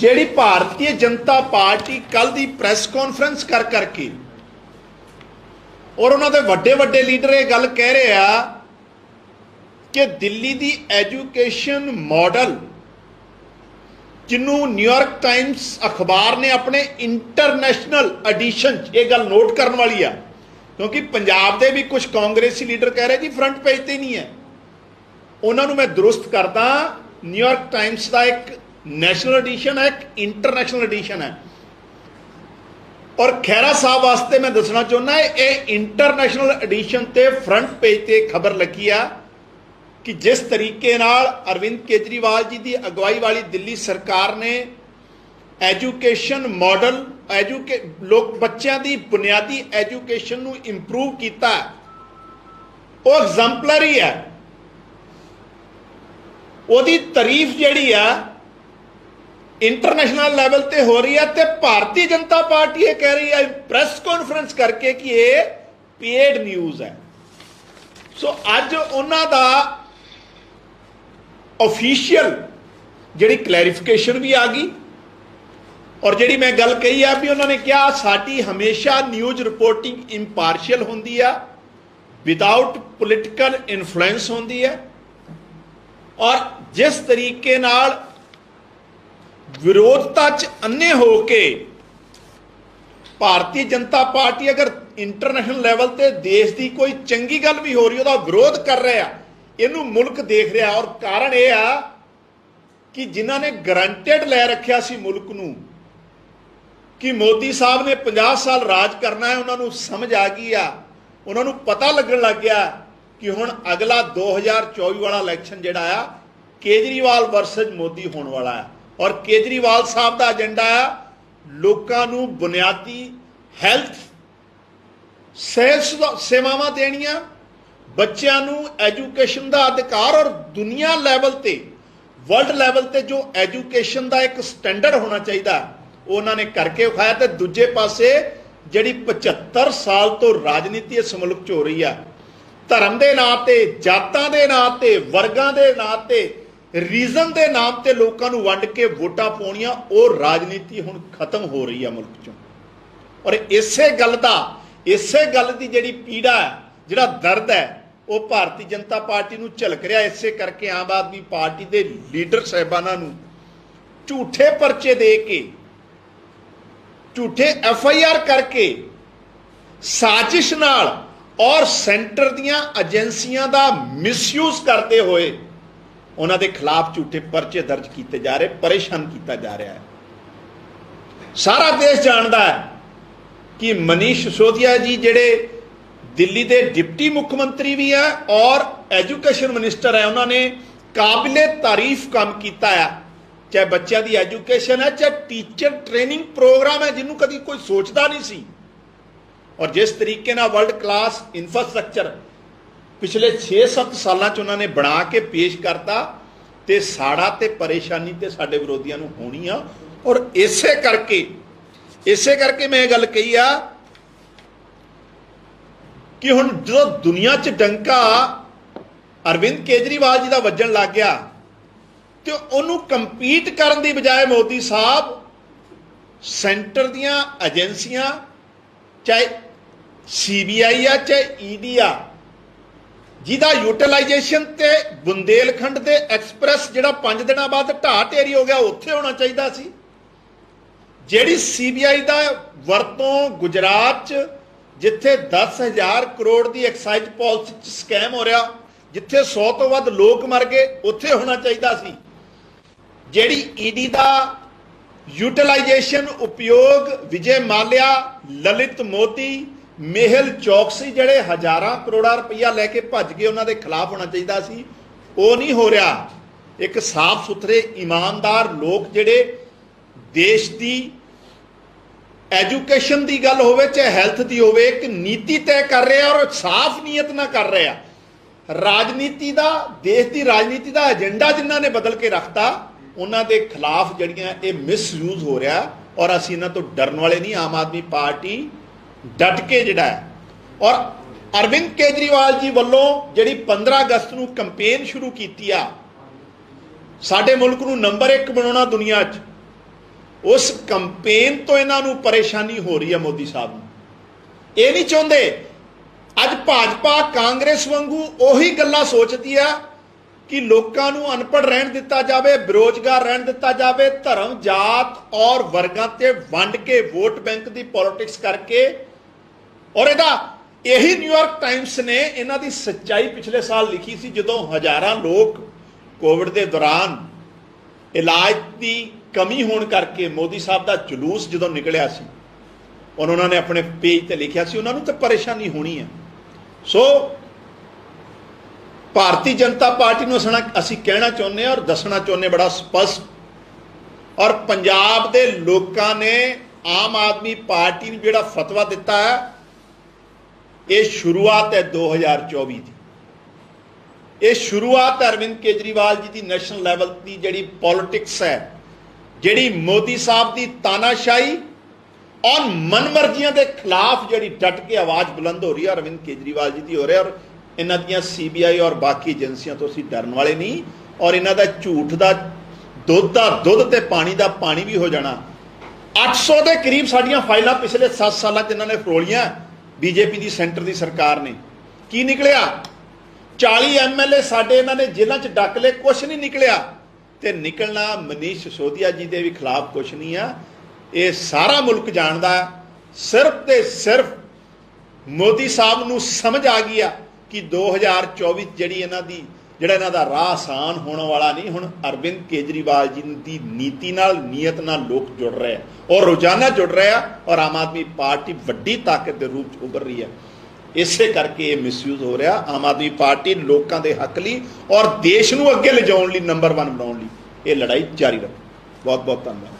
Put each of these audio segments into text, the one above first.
ਜਿਹੜੀ ਭਾਰਤੀ ਜਨਤਾ ਪਾਰਟੀ ਕੱਲ ਦੀ press conference ਕਰ ਕਰਕੇ ਔਰ ਉਹਨਾਂ ਦੇ ਵੱਡੇ ਵੱਡੇ ਲੀਡਰ ਇਹ ਗੱਲ ਕਹਿ ਰਹੇ ਆ ਕਿ ਦਿੱਲੀ ਦੀ ਐਜੂਕੇਸ਼ਨ ਮਾਡਲ ਜਿਹਨੂੰ ਨਿਊਯਾਰਕ ਟਾਈਮਸ ਅਖਬਾਰ ਨੇ ਆਪਣੇ ਇੰਟਰਨੈਸ਼ਨਲ ਐਡੀਸ਼ਨ 'ਚ ਇਹ ਗੱਲ ਨੋਟ ਕਰਨ ਵਾਲੀ ਆ, ਕਿਉਂਕਿ ਪੰਜਾਬ ਦੇ ਵੀ ਕੁਝ ਕਾਂਗਰਸੀ ਲੀਡਰ ਕਹਿ ਰਹੇ ਜੀ ਫਰੰਟ ਪੇਜ ਤੇ ਨਹੀਂ ਹੈ। ਉਹਨਾਂ ਨੂੰ ਮੈਂ ਦਰੁਸਤ ਕਰਦਾ, ਨਿਊਯਾਰਕ ਟਾਈਮਸ ਦਾ ਇੱਕ ਨੈਸ਼ਨਲ ਐਡੀਸ਼ਨ ਹੈ, ਇੱਕ ਇੰਟਰਨੈਸ਼ਨਲ ਐਡੀਸ਼ਨ ਹੈ। ਔਰ ਖਹਿਰਾ ਸਾਹਿਬ ਵਾਸਤੇ ਮੈਂ ਦੱਸਣਾ ਚਾਹੁੰਦਾ ਇਹ ਇੰਟਰਨੈਸ਼ਨਲ ਐਡੀਸ਼ਨ ਤੇ ਫਰੰਟ ਪੇਜ ਤੇ ਖਬਰ ਲੱਗੀ ਆ ਕਿ ਜਿਸ ਤਰੀਕੇ ਨਾਲ ਅਰਵਿੰਦ ਕੇਜਰੀਵਾਲ ਜੀ ਦੀ ਅਗਵਾਈ ਵਾਲੀ ਦਿੱਲੀ ਸਰਕਾਰ ਨੇ ਐਜੂਕੇਸ਼ਨ ਮਾਡਲ ਲੋਕ ਬੱਚਿਆਂ ਦੀ ਬੁਨਿਆਦੀ ਐਜੂਕੇਸ਼ਨ ਨੂੰ ਇੰਪਰੂਵ ਕੀਤਾ, ਉਹ ਐਗਜ਼ੈਂਪਲਰੀ ਹੈ। ਉਹਦੀ ਤਾਰੀਫ ਜਿਹੜੀ ਆ ਇੰਟਰਨੈਸ਼ਨਲ ਲੈਵਲ ਤੇ ਹੋ ਰਹੀ ਹੈ ਤੇ ਭਾਰਤੀ ਜਨਤਾ ਪਾਰਟੀ ਇਹ ਕਹਿ ਰਹੀ ਹੈ ਪ੍ਰੈਸ ਕਾਨਫਰੰਸ ਕਰਕੇ ਕਿ ਇਹ ਪੇਡ ਨਿਊਜ਼ ਹੈ। ਸੋ ਅੱਜ ਉਹਨਾਂ ਦਾ ऑफिशियल ਜਿਹੜੀ ਕਲੈਰੀਫਿਕੇਸ਼ਨ ਵੀ ਆ ਗਈ ਔਰ ਜਿਹੜੀ ਮੈਂ ਗੱਲ ਕਹੀ ਆ ਵੀ ਉਹਨਾਂ ਨੇ ਕਿਹਾ ਸਾਡੀ ਹਮੇਸ਼ਾ ਨਿਊਜ਼ ਰਿਪੋਰਟਿੰਗ ਇੰਪਾਰਸ਼ੀਅਲ ਹੁੰਦੀ ਆ, ਵਿਦਆਊਟ ਪੋਲੀਟੀਕਲ ਇਨਫਲੂਐਂਸ ਹੁੰਦੀ ਹੈ। ਔਰ ਜਿਸ ਤਰੀਕੇ ਨਾਲ ਵਿਰੋਧਤਾ 'ਚ ਅੰਨੇ ਹੋ ਕੇ ਭਾਰਤੀ ਜਨਤਾ ਪਾਰਟੀ ਅਗਰ ਇੰਟਰਨੈਸ਼ਨਲ ਲੈਵਲ ਤੇ ਦੇਸ਼ ਦੀ ਕੋਈ ਚੰਗੀ ਗੱਲ ਵੀ ਹੋ ਰਹੀ ਉਹਦਾ ਵਿਰੋਧ ਕਰ ਰਿਹਾ, ਇਹਨੂੰ ਮੁਲਕ ਦੇਖ ਰਿਹਾ। ਔਰ ਕਾਰਨ ਇਹ ਆ ਕਿ ਜਿਨ੍ਹਾਂ ਨੇ ਗਰੰਟਡ ਲੈ ਰੱਖਿਆ ਸੀ ਮੁਲਕ ਨੂੰ ਕਿ ਮੋਦੀ ਸਾਹਿਬ ਨੇ 50 ਸਾਲ ਰਾਜ ਕਰਨਾ ਹੈ, ਉਹਨਾਂ ਨੂੰ ਸਮਝ ਆ ਗਈ ਆ, ਉਹਨਾਂ ਨੂੰ ਪਤਾ ਲੱਗਣ ਲੱਗ ਗਿਆ ਕਿ ਹੁਣ ਅਗਲਾ 2024 ਵਾਲਾ ਇਲੈਕਸ਼ਨ ਜਿਹੜਾ ਆ ਕੇਜਰੀਵਾਲ ਵਰਸਸ ਮੋਦੀ ਹੋਣ ਵਾਲਾ ਹੈ। ਔਰ ਕੇਜਰੀਵਾਲ ਸਾਹਿਬ ਦਾ ਏਜੰਡਾ ਆ ਲੋਕਾਂ ਨੂੰ ਬੁਨਿਆਦੀ ਹੈਲਥ ਸਿਹਤ ਸੇਵਾਵਾਂ ਦੇਣੀਆਂ, ਬੱਚਿਆਂ ਨੂੰ ਐਜੂਕੇਸ਼ਨ ਦਾ ਅਧਿਕਾਰ ਔਰ ਦੁਨੀਆ ਲੈਵਲ ਤੇ ਵਰਲਡ ਲੈਵਲ ਤੇ ਜੋ ਐਜੂਕੇਸ਼ਨ ਦਾ ਇੱਕ ਸਟੈਂਡਰਡ ਹੋਣਾ ਚਾਹੀਦਾ ਉਹ ਉਹਨਾਂ ਨੇ ਕਰਕੇ ਵਿਖਾਇਆ। ਤੇ ਦੂਜੇ ਪਾਸੇ ਜਿਹੜੀ 75 ਸਾਲ ਤੋਂ ਰਾਜਨੀਤੀ ਇਸ ਮੁਲਕ 'ਚ ਹੋ ਰਹੀ ਆ, ਧਰਮ ਦੇ ਨਾਂ ਤੇ, ਜਾਤਾਂ ਦੇ ਨਾਂ ਤੇ, ਵਰਗਾਂ ਦੇ ਨਾਂ ਤੇ, ਰੀਜ਼ਨ ਦੇ ਨਾਮ ਤੇ ਲੋਕਾਂ ਨੂੰ ਵੰਡ ਕੇ ਵੋਟਾਂ ਪਾਉਣੀਆਂ, ਉਹ ਰਾਜਨੀਤੀ ਹੁਣ ਖਤਮ ਹੋ ਰਹੀ ਆ ਮੁਲਕ 'ਚੋਂ। ਔਰ ਇਸੇ ਗੱਲ ਦੀ ਜਿਹੜੀ ਪੀੜਾ ਹੈ, ਜਿਹੜਾ ਦਰਦ ਹੈ, ਉਹ ਭਾਰਤੀ ਜਨਤਾ ਪਾਰਟੀ ਨੂੰ ਝਲਕ ਰਿਹਾ। ਇਸੇ ਕਰਕੇ ਆਮ ਆਦਮੀ ਪਾਰਟੀ ਦੇ ਲੀਡਰ ਸਾਹਿਬਾਨਾਂ ਨੂੰ ਝੂਠੇ ਪਰਚੇ ਦੇ ਕੇ, ਝੂਠੇ FIR ਕਰਕੇ, ਸਾਜ਼ਿਸ਼ ਨਾਲ ਔਰ ਸੈਂਟਰ ਦੀਆਂ ਏਜੰਸੀਆਂ ਦਾ ਮਿਸਯੂਜ਼ ਕਰਦੇ ਹੋਏ ਉਹਨਾਂ ਦੇ ਖਿਲਾਫ ਝੂਠੇ ਪਰਚੇ ਦਰਜ ਕੀਤੇ ਜਾ ਰਹੇ, ਪਰੇਸ਼ਾਨ ਕੀਤਾ ਜਾ ਰਿਹਾ ਹੈ। ਸਾਰਾ ਦੇਸ਼ ਜਾਣਦਾ ਹੈ ਕਿ ਮਨੀਸ਼ ਸਿਸੋਦੀਆ ਜੀ ਜਿਹੜੇ ਦਿੱਲੀ ਦੇ ਡਿਪਟੀ ਮੁੱਖ ਮੰਤਰੀ ਵੀ ਹੈ ਔਰ ਐਜੂਕੇਸ਼ਨ ਮਿਨਿਸਟਰ ਹੈ, ਉਹਨਾਂ ਨੇ ਕਾਬਿਲੇ ਤਾਰੀਫ ਕੰਮ ਕੀਤਾ ਹੈ। ਚਾਹੇ ਬੱਚਿਆਂ ਦੀ ਐਜੂਕੇਸ਼ਨ ਹੈ, ਚਾਹੇ ਟੀਚਰ ਟ੍ਰੇਨਿੰਗ ਪ੍ਰੋਗਰਾਮ ਹੈ ਜਿਹਨੂੰ ਕਦੀ ਕੋਈ ਸੋਚਦਾ ਨਹੀਂ ਸੀ। ਔਰ ਜਿਸ ਤਰੀਕੇ ਨਾਲ ਵਰਲਡ ਕਲਾਸ ਇਨਫਰਾਸਟ੍ਰਕਚਰ ਪਿਛਲੇ 6-7 ਸਾਲਾਂ 'ਚ ਉਹਨਾਂ ਨੇ ਬਣਾ ਕੇ ਪੇਸ਼ ਕਰਤਾ, ਤੇ ਸਾੜਾ ਤੇ ਪਰੇਸ਼ਾਨੀ ਤੇ ਸਾਡੇ ਵਿਰੋਧੀਆਂ ਨੂੰ ਹੋਣੀ ਆ। ਔਰ ਇਸੇ ਕਰਕੇ ਮੈਂ ਇਹ ਗੱਲ ਕਹੀ ਆ ਕਿ ਹੁਣ ਜਦੋਂ ਦੁਨੀਆ 'ਚ ਡੰਕਾ ਅਰਵਿੰਦ ਕੇਜਰੀਵਾਲ ਜੀ ਦਾ ਵੱਜਣ ਲੱਗ ਗਿਆ ਤੇ ਉਹਨੂੰ ਕੰਪੀਟ ਕਰਨ ਦੀ ਬਜਾਏ ਮੋਦੀ ਸਾਹਿਬ ਸੈਂਟਰ ਦੀਆਂ ਏਜੰਸੀਆਂ, ਚਾਹੇ CBI ਆ ਚਾਹੇ ED ਆ, ਜਿਹਦਾ ਯੂਟਿਲਾਈਜੇਸ਼ਨ ਤੇ ਬੁੰਦੇਲਖੰਡ ਦੇ ਐਕਸਪ੍ਰੈਸ ਜਿਹੜਾ 5 ਦਿਨਾਂ ਬਾਅਦ ਢਾਹ ਢੇਰੀ ਹੋ ਗਿਆ, ਉੱਥੇ ਹੋਣਾ ਚਾਹੀਦਾ ਸੀ। ਜਿਹੜੀ CBI ਦਾ ਵਰਤੋਂ ਗੁਜਰਾਤ 'ਚ ਜਿੱਥੇ 10,000 ਕਰੋੜ ਦੀ ਐਕਸਾਈਜ਼ ਪਾਲਿਸੀ 'ਚ ਸਕੈਮ ਹੋ ਰਿਹਾ, ਜਿੱਥੇ 100 ਤੋਂ ਵੱਧ ਲੋਕ ਮਰ ਗਏ, ਉੱਥੇ ਹੋਣਾ ਚਾਹੀਦਾ ਸੀ। ਜਿਹੜੀ ED ਦਾ ਯੂਟਿਲਾਈਜੇਸ਼ਨ ਉਪਯੋਗ ਵਿਜੇ ਮਾਲਿਆ, ਲਲਿਤ ਮੋਦੀ, ਮੇਹਲ ਚੌਕਸੀ ਜਿਹੜੇ ਹਜ਼ਾਰਾਂ ਕਰੋੜਾਂ ਰੁਪਈਆ ਲੈ ਕੇ ਭੱਜ ਗਏ, ਉਹਨਾਂ ਦੇ ਖਿਲਾਫ ਹੋਣਾ ਚਾਹੀਦਾ ਸੀ। ਉਹ ਨਹੀਂ ਹੋ ਰਿਹਾ। ਇੱਕ ਸਾਫ਼ ਸੁਥਰੇ ਇਮਾਨਦਾਰ ਲੋਕ ਜਿਹੜੇ ਦੇਸ਼ ਦੀ ਐਜੂਕੇਸ਼ਨ ਦੀ ਗੱਲ ਹੋਵੇ ਚਾਹੇ ਹੈਲਥ ਦੀ ਹੋਵੇ, ਇੱਕ ਨੀਤੀ ਤੈਅ ਕਰ ਰਿਹਾ ਔਰ ਸਾਫ਼ ਨੀਅਤ ਨਾਲ ਕਰ ਰਿਹਾ। ਰਾਜਨੀਤੀ ਦਾ, ਦੇਸ਼ ਦੀ ਰਾਜਨੀਤੀ ਦਾ ਏਜੰਡਾ ਜਿਨ੍ਹਾਂ ਨੇ ਬਦਲ ਕੇ ਰੱਖਤਾ, ਉਹਨਾਂ ਦੇ ਖਿਲਾਫ ਜਿਹੜੀਆਂ ਇਹ ਮਿਸਯੂਜ਼ ਹੋ ਰਿਹਾ। ਔਰ ਅਸੀਂ ਇਹਨਾਂ ਤੋਂ ਡਰਨ ਵਾਲੇ ਨਹੀਂ। ਆਮ ਆਦਮੀ ਪਾਰਟੀ ਡਟ ਕੇ ਜਿਹੜਾ ਹੈ, ਔਰ ਅਰਵਿੰਦ ਕੇਜਰੀਵਾਲ ਜੀ ਵੱਲੋਂ ਜਿਹੜੀ 15 ਅਗਸਤ ਨੂੰ ਕੰਪੇਨ ਸ਼ੁਰੂ ਕੀਤੀ ਆ ਸਾਡੇ ਮੁਲਕ ਨੂੰ ਨੰਬਰ 1 ਬਣਾਉਣਾ ਦੁਨੀਆ 'ਚ, उस कंपेन तो इन्हों परेशानी हो रही है मोदी साहब को। ये नहीं चाहते। अज भाजपा कांग्रेस वांगू उही गल्लां सोचती है कि लोगों को अनपढ़ रहन दिता जाए, बेरोजगार रहन दिता जाए, धर्म जात और वर्गां ते वंड के वोट बैंक की पॉलिटिक्स करके। और इहदा यही न्यूयॉर्क टाइम्स ने इन्हां दी सच्चाई पिछले साल लिखी सी, जदों हज़ारां लोग कोविड के दौरान इलाज की कमी होने करके मोदी साहब का जुलूस जो निकलिया सी, उन्होंने अपने पेज पर लिखा सी उन्होंने तो परेशानी होनी है। सो भारतीय जनता पार्टी को असी कहना चाहते हैं और दसना चाहते बड़ा स्पष्ट, और पंजाब के लोगों ने आम आदमी पार्टी ने जिहड़ा फतवा दिता है, ये शुरुआत है 2024 की। ये शुरुआत अरविंद केजरीवाल जी की नैशनल लैवल की जिहड़ी पॉलिटिक्स है, जिहड़ी मोदी साहब की तानाशाही और मनमर्जियां के खिलाफ जिहड़ी डट के आवाज़ बुलंद हो रही है, अरविंद केजरीवाल जी की हो रही है। और इन्हां दियां CBI और बाकी एजेंसियों तो असीं डरन वाले नहीं, और इन्हां दा झूठ का दुध ते पानी का पानी भी हो जाना। 800 के करीब साडियां फाइलां पिछले 7 सालों इन्होंने फरोलियां बीजेपी की सेंटर की सरकार ने। की निकलिया? 40 MLA साडे इन्होंने जेलों च डक ले, कुछ नहीं निकलिया। तो निकलना मनीष सिसोदिया जी के भी खिलाफ कुछ नहीं है। ये सारा मुल्क जानता है, सिर्फ तो सिर्फ मोदी साहब को समझ आ गई कि 2024 जी जिहड़ा इन्हां दा राह आसान होने वाला नहीं। हुण अरविंद केजरीवाल जी की नीति नाल, नीयत नाल लोग जुड़ रहे हैं और रोजाना जुड़ रहे हैं, और आम आदमी पार्टी वड्डी ताकत के रूप च उभर रही है। इसे करके ये मिसयूज हो रहा। आम आदमी पार्टी लोगों के हक लई और देश को अगे ले जाने लई, नंबर 1 बनाने लई ये लड़ाई जारी रखे। बहुत बहुत धन्यवाद।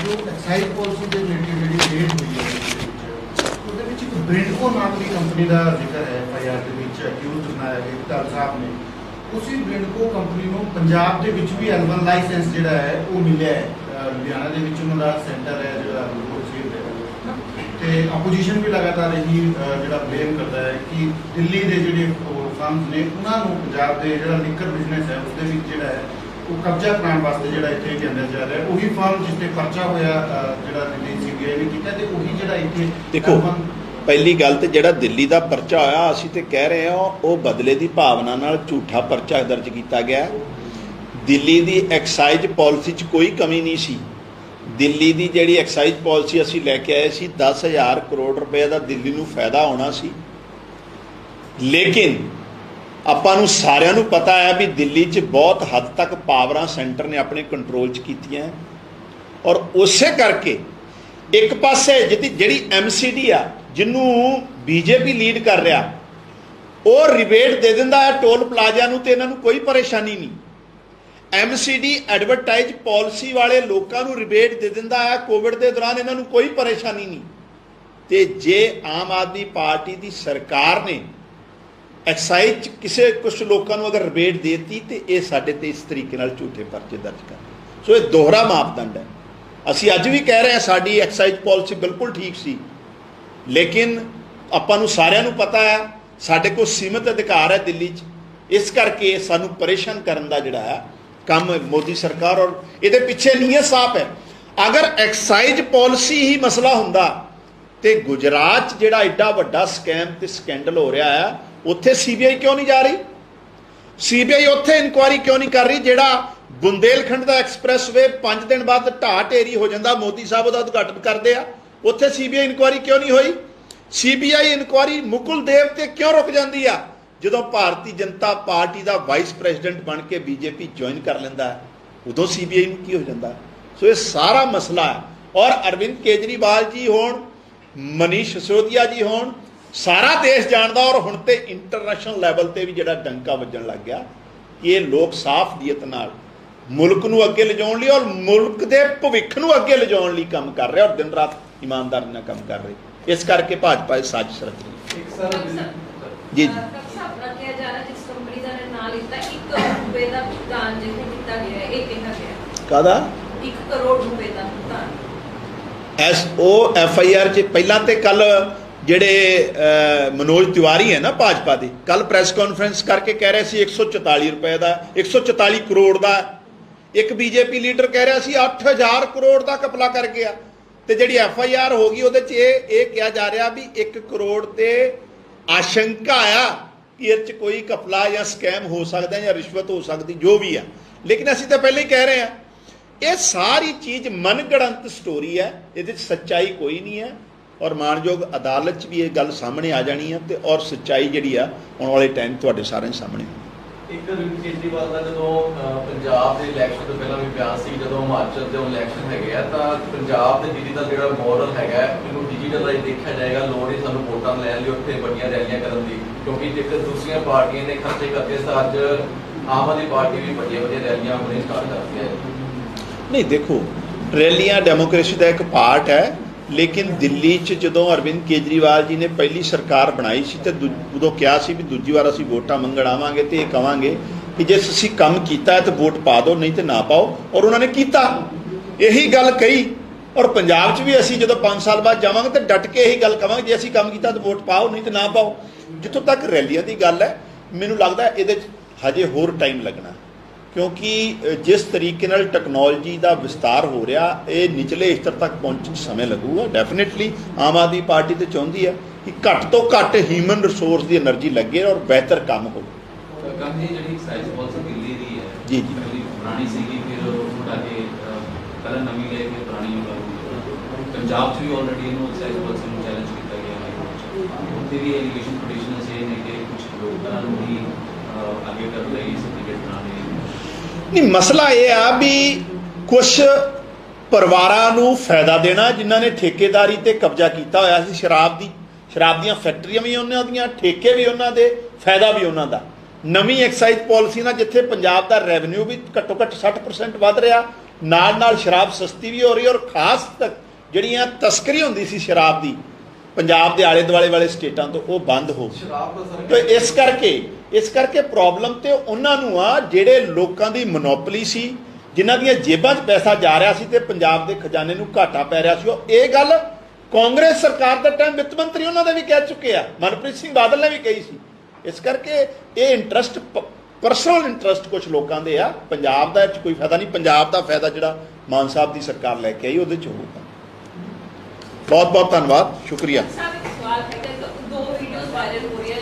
जो एक्साइज पॉलिसी के रिलेटेड डेट हुई है, ब्रिंडको नाम की कंपनी का जिक्र है FIR के अक्यूज बनाया गया साहब ने। उसी ब्रिंडको कंपनी को पंजाब के भी L1 लाइसेंस जिहड़ा है वो मिले है। लुधियाना के उन्होंने सेंटर है जो तो अपोजिशन भी लगातार यही जो ब्लेम करता है कि दिल्ली के जोड़े फर्म्स ने उन्होंने पंजाब के जो लिकर बिजनेस है उसके जो है वो कब्जा कराने वास्ते जो इतने लिया जा रहा है। वही फर्म जिससे पर्चा होया जो दिल्ली CBI ने किया, तो वही जो इतने देखो पहली गल तो जिहड़ा दिल्ली का पर्चा होया, असीं तो कह रहे हैं वो बदले की भावना नाल झूठा पर्चा दर्ज किया गया। दिल्ली की एक्साइज पॉलिसी च कोई कमी नहीं सी। दिल्ली की जिहड़ी एक्साइज पॉलिसी असीं लैके आए सी, 10,000 करोड़ रुपए का दिल्ली नूं फायदा होना सी। लेकिन आपां नूं सारिआं नूं पता है भी दिल्ली च बहुत हद तक पावरां सेंटर ने अपने कंट्रोल च कीतियां, और उसे करके एक पासे जिहड़ी MCD आ जिन्हों बीजेपी लीड कर रहा, वो रिबेट दे दिंदा है टोल प्लाजा नूं, ते इन्हां नूं कोई परेशानी नहीं। MCD एडवरटाइज पॉलिसी वाले लोगों को रिबेट दे दिंदा है कोविड के दौरान, इन्हां नूं कोई परेशानी नहीं। तो जे आम आदमी पार्टी की सरकार ने एक्साइज किसी कुछ लोगों को अगर रिबेट देती तो ये साडे ते इस तरीके नाल झूठे पर्चे दर्ज कर। सो ये दोहरा मापदंड है। असीं अज भी कह रहे हैं साडी एक्साइज पॉलिसी बिल्कुल ठीक सी, लेकिन आपां नूं सारिआं नूं पता है साडे कोल सीमित अधिकार है दिल्ली च, इस करके सानूं परेशान करन दा जिहड़ा है काम मोदी सरकार और इहदे पिछे नीयत साफ है। अगर एक्साइज पॉलिसी ही मसला हुंदा तो गुजरात जिहड़ा एडा वड्डा स्कैम ते स्कैंडल हो रहा है, उत्थे CBI क्यों नहीं जा रही? CBI उत्थे इंक्वायरी क्यों नहीं कर रही? जिहड़ा बुंदेलखंड का एक्सप्रैसवे 5 दिन बाद ढाह ढेरी हो जाता, मोदी साहब उसका उद्घाटन करते हैं, उत्थे CBI इंक्वायरी क्यों नहीं हुई? CBI इंक्वायरी मुकुल देव ते क्यों रुक जाती है? जो भारतीय जनता पार्टी का वाइस प्रेजिडेंट बन के बीजेपी ज्वाइन कर लेंदा है, उदों CBI नूं की हो जाता है? सो ये सारा मसला है। और अरविंद केजरीवाल जी होण, मनीष सिसोदिया जी होण, सारा देश जानता, और हुण ते इंटरनेशनल लैवल ते भी जिहड़ा डंका वजन लग गया। ये लोग साफ नीयत नाल मुल्क नूं अगे ले जाउण लई और मुल्क दे भविख नूं अगे ले जाउण लई काम कर रहे, और दिन रात ईमानदारी नाल काम कर रहे। इस करके भाजपा इह साजिश रच रही है। जी जी कादा 1 करोड़ रुपए का भुगतान FIR च पहला तो कल ਜਿਹੜੇ मनोज तिवारी है ना भाजपा के, कल प्रैस कॉन्फ्रेंस करके कह रहे थे 144 रुपए का 144 करोड़ का ਇੱਕ ਬੀਜੇਪੀ ਲੀਡਰ ਕਹਿ ਰਿਹਾ ਸੀ 8000 ਕਰੋੜ ਦਾ ਘਪਲਾ ਕਰ ਗਿਆ, ਤੇ ਜਿਹੜੀ FIR ਹੋ ਗਈ ਉਹਦੇ 'ਚ ਇਹ ਕਿਹਾ ਜਾ ਰਿਹਾ ਵੀ 1 ਕਰੋੜ ਤੇ ਆਸ਼ੰਕਾ ਆ ਕਿ ਇਹ 'ਚ ਕੋਈ ਘਪਲਾ ਜਾਂ ਸਕੈਮ ਹੋ ਸਕਦਾ ਜਾਂ ਰਿਸ਼ਵਤ ਹੋ ਸਕਦੀ, ਜੋ ਵੀ ਆ। ਲੇਕਿਨ ਅਸੀਂ ਤਾਂ ਪਹਿਲਾਂ ਹੀ ਕਹਿ ਰਹੇ ਹਾਂ, ਇਹ ਸਾਰੀ ਚੀਜ਼ ਮਨਗੜੰਤ ਸਟੋਰੀ ਹੈ, ਇਹਦੇ 'ਚ ਸੱਚਾਈ ਕੋਈ ਨਹੀਂ ਹੈ। ਔਰ ਮਾਣਯੋਗ ਅਦਾਲਤ 'ਚ ਵੀ ਇਹ ਗੱਲ ਸਾਹਮਣੇ ਆ ਜਾਣੀ ਹੈ, ਤੇ ਔਰ ਸੱਚਾਈ ਜਿਹੜੀ ਆ ਆਉਣ ਵਾਲੇ ਟਾਈਮ ਤੁਹਾਡੇ ਸਾਰਿਆਂ ਦੇ ਸਾਹਮਣੇ। ਇੱਕ ਅਰਵਿੰਦ ਕੇਜਰੀਵਾਲ ਦਾ ਜਦੋਂ ਪੰਜਾਬ ਦੇ ਇਲੈਕਸ਼ਨ ਤੋਂ ਪਹਿਲਾਂ ਵੀ ਬਿਆਨ ਸੀ, ਜਦੋਂ ਹਿਮਾਚਲ ਦੇ ਇਲੈਕਸ਼ਨ ਹੈਗੇ ਆ ਤਾਂ ਪੰਜਾਬ ਦੇ ਦਿੱਲੀ ਦਾ ਜਿਹੜਾ ਮਾਡਲ ਹੈਗਾ ਇਹਨੂੰ ਡਿਜੀਟਲਾਈਜ਼ ਦੇਖਿਆ ਜਾਏਗਾ, ਲੋੜ ਨਹੀਂ ਸਾਨੂੰ ਵੋਟਾਂ ਲੈਣ ਲਈ ਉੱਥੇ ਵੱਡੀਆਂ ਰੈਲੀਆਂ ਕਰਨ ਦੀ, ਕਿਉਂਕਿ ਜੇਕਰ ਦੂਸਰੀਆਂ ਪਾਰਟੀਆਂ ਨੇ ਖਰਚੇ ਕਰਕੇ ਤਾਂ ਅੱਜ ਆਮ ਆਦਮੀ ਪਾਰਟੀ ਵੀ ਵੱਡੀਆਂ ਰੈਲੀਆਂ ਆਪਣੀ ਸਟਾਰਟ ਕਰਦੀ ਹੈ। ਨਹੀਂ ਦੇਖੋ, ਰੈਲੀਆਂ ਡੈਮੋਕ੍ਰੇਸੀ ਦਾ ਇੱਕ ਪਾਰਟ ਹੈ, ਲੇਕਿਨ ਦਿੱਲੀ 'ਚ ਜਦੋਂ ਅਰਵਿੰਦ ਕੇਜਰੀਵਾਲ ਜੀ ਨੇ ਪਹਿਲੀ ਸਰਕਾਰ ਬਣਾਈ ਸੀ ਤੇ ਉਦੋਂ ਕਿਹਾ ਸੀ ਵੀ ਦੂਜੀ ਵਾਰ ਅਸੀਂ ਵੋਟਾਂ ਮੰਗਣ ਆਵਾਂਗੇ ਤੇ ਇਹ ਕਵਾਂਗੇ ਕਿ ਜੇ ਅਸੀਂ ਕੰਮ ਕੀਤਾ ਹੈ ਤਾਂ ਵੋਟ ਪਾ ਦਿਓ, ਨਹੀਂ ਤੇ ਨਾ ਪਾਓ। ਔਰ ਉਹਨਾਂ ਨੇ ਕੀਤਾ, ਇਹੀ ਗੱਲ ਕਹੀ। ਔਰ ਪੰਜਾਬ 'ਚ ਵੀ ਅਸੀਂ ਜਦੋਂ 5 ਸਾਲ ਬਾਅਦ ਜਾਵਾਂਗੇ ਤਾਂ ਡਟ ਕੇ ਇਹੀ ਗੱਲ ਕਵਾਂਗੇ, ਜੇ ਅਸੀਂ ਕੰਮ ਕੀਤਾ ਤਾਂ ਵੋਟ ਪਾਓ, ਨਹੀਂ ਤੇ ਨਾ ਪਾਓ। ਜਿੱਥੋਂ ਤੱਕ ਰੈਲੀਆਂ ਦੀ ਗੱਲ ਹੈ, ਮੈਨੂੰ ਲੱਗਦਾ ਇਹਦੇ 'ਚ ਹਜੇ ਹੋਰ ਟਾਈਮ ਲੱਗਣਾ, ਕਿਉਂਕਿ ਜਿਸ ਤਰੀਕੇ ਨਾਲ ਟੈਕਨੋਲੋਜੀ ਦਾ ਵਿਸਤਾਰ ਹੋ ਰਿਹਾ, ਇਹ ਨਿਚਲੇ ਸਤਰ ਤੱਕ ਪਹੁੰਚਣ 'ਚ ਸਮੇਂ ਲੱਗੂਗਾ। ਡੈਫੀਨੇਟਲੀ ਆਮ ਆਦਮੀ ਪਾਰਟੀ ਤੇ ਚਾਹੁੰਦੀ ਹੈ ਕਿ ਘੱਟ ਤੋਂ ਘੱਟ ਹਿਊਮਨ ਰਿਸੋਰਸ ਦੀ એનર્ਜੀ ਲੱਗੇ ਔਰ ਬਿਹਤਰ ਕੰਮ ਹੋਵੇ। ਕੰਪਨੀ ਜਿਹੜੀ ਐਕਸਾਈਜ਼ ਪਾਲਿਸੀ ਦਿੱਲੀ ਦੀ ਹੈ, ਜੀ। ਪਹਿਲੀ ਪੁਰਾਣੀ ਸੀਗੀ, ਫਿਰ ਉਹ ਹਟਾ ਕੇ ਪਹਿਲਾਂ ਨਵੀਂ ਲੈ ਕੇ ਪੁਰਾਣੀ ਨੂੰ ਲਾਗੂ ਕੀਤਾ। ਪੰਜਾਬ 'ਚ ਵੀ ਆਲਰੇਡੀ ਇਹਨੂੰ ਐਕਸਾਈਜ਼ ਪਾਲਿਸੀ ਨੂੰ ਚੈਲੰਜ ਕੀਤਾ ਗਿਆ ਹੈ। ਉੱਥੇ ਵੀ ਐਲੀਗੇਸ਼ਨ ਪਟੀਸ਼ਨਸ ਇਹ ਨੇ ਕਿ ਕੁਝ ਲੋਕਾਂ ਨੂੰ ਵੀ ਅੱਗੇ ਕਰਨ ਲਈ ਸਰਟੀਫਿਕੇਟ ਬਣਾਉਣੇ। ਨਹੀਂ, ਮਸਲਾ ਇਹ ਆ ਵੀ ਕੁਝ ਪਰਿਵਾਰਾਂ ਨੂੰ ਫਾਇਦਾ ਦੇਣਾ ਜਿਨ੍ਹਾਂ ਨੇ ਠੇਕੇਦਾਰੀ ਤੇ ਕਬਜ਼ਾ ਕੀਤਾ ਹੋਇਆ ਸੀ ਸ਼ਰਾਬ ਦੀਆਂ ਫੈਕਟਰੀਆਂ ਵੀ ਉਹਨਾਂ ਦੀਆਂ, ਠੇਕੇ ਵੀ ਉਹਨਾਂ ਦੇ, ਫਾਇਦਾ ਵੀ ਉਹਨਾਂ ਦਾ। ਨਵੀਂ ਐਕਸਾਈਜ਼ ਪਾਲਿਸੀ ਨਾਲ ਜਿੱਥੇ ਪੰਜਾਬ ਦਾ ਰੈਵਨਿਊ ਵੀ ਘੱਟੋ ਘੱਟ 60% ਵੱਧ ਰਿਹਾ, ਨਾਲ ਸ਼ਰਾਬ ਸਸਤੀ ਵੀ ਹੋ ਰਹੀ, ਔਰ ਖਾਸ ਤੱਕ ਜਿਹੜੀਆਂ ਤਸਕਰੀ ਹੁੰਦੀ ਸੀ ਸ਼ਰਾਬ ਦੀ ਪੰਜਾਬ ਦੇ ਆਲੇ ਦੁਆਲੇ ਵਾਲੇ ਸਟੇਟਾਂ ਤੋਂ, ਉਹ ਬੰਦ ਹੋ ਗਈ। ਤੇ ਇਸ ਕਰਕੇ ਪ੍ਰੋਬਲਮ ਤੇ ਉਹਨਾਂ ਨੂੰ ਆ ਜਿਹੜੇ ਲੋਕਾਂ ਦੀ ਮੋਨੋਪੋਲੀ ਸੀ, ਜਿਨ੍ਹਾਂ ਦੀਆਂ ਜੇਬਾਂ 'ਚ ਪੈਸਾ ਜਾ ਰਿਹਾ ਸੀ ਤੇ ਪੰਜਾਬ ਦੇ ਖਜ਼ਾਨੇ ਨੂੰ ਘਾਟਾ ਪੈ ਰਿਹਾ ਸੀ। ਉਹ ਇਹ ਗੱਲ ਕਾਂਗਰਸ ਸਰਕਾਰ ਦੇ ਟਾਈਮ ਵਿੱਤ ਮੰਤਰੀ ਉਹਨਾਂ ਦੇ ਵੀ ਕਹਿ ਚੁੱਕੇ ਆ, ਮਨਪ੍ਰੀਤ ਸਿੰਘ ਬਾਦਲ ਨੇ ਵੀ ਕਹੀ ਸੀ। ਇਸ ਕਰਕੇ ਇਹ ਇੰਟਰਸਟ, ਪਰਸਨਲ ਇੰਟਰਸਟ ਕੁਝ ਲੋਕਾਂ ਦੇ ਆ। ਪੰਜਾਬ ਦਾ ਇਹ 'ਚ ਕੋਈ ਫਾਇਦਾ ਨਹੀਂ। ਪੰਜਾਬ ਦਾ ਫਾਇਦਾ ਜਿਹੜਾ ਮਾਨ ਸਾਹਿਬ ਦੀ ਸਰਕਾਰ ਲੈ ਕੇ ਆਈ ਉਹਦੇ 'ਚ ਹੋਊਗਾ। ਬਹੁਤ ਬਹੁਤ ਧੰਨਵਾਦ, ਸ਼ੁਕਰੀਆ। ਸਾਹਿਬ ਇੱਕ ਸਵਾਲ ਹੈ ਕਿ 2 ਵੀਡੀਓਜ਼ ਵਾਇਰਲ ਹੋ ਰਹੀਆਂ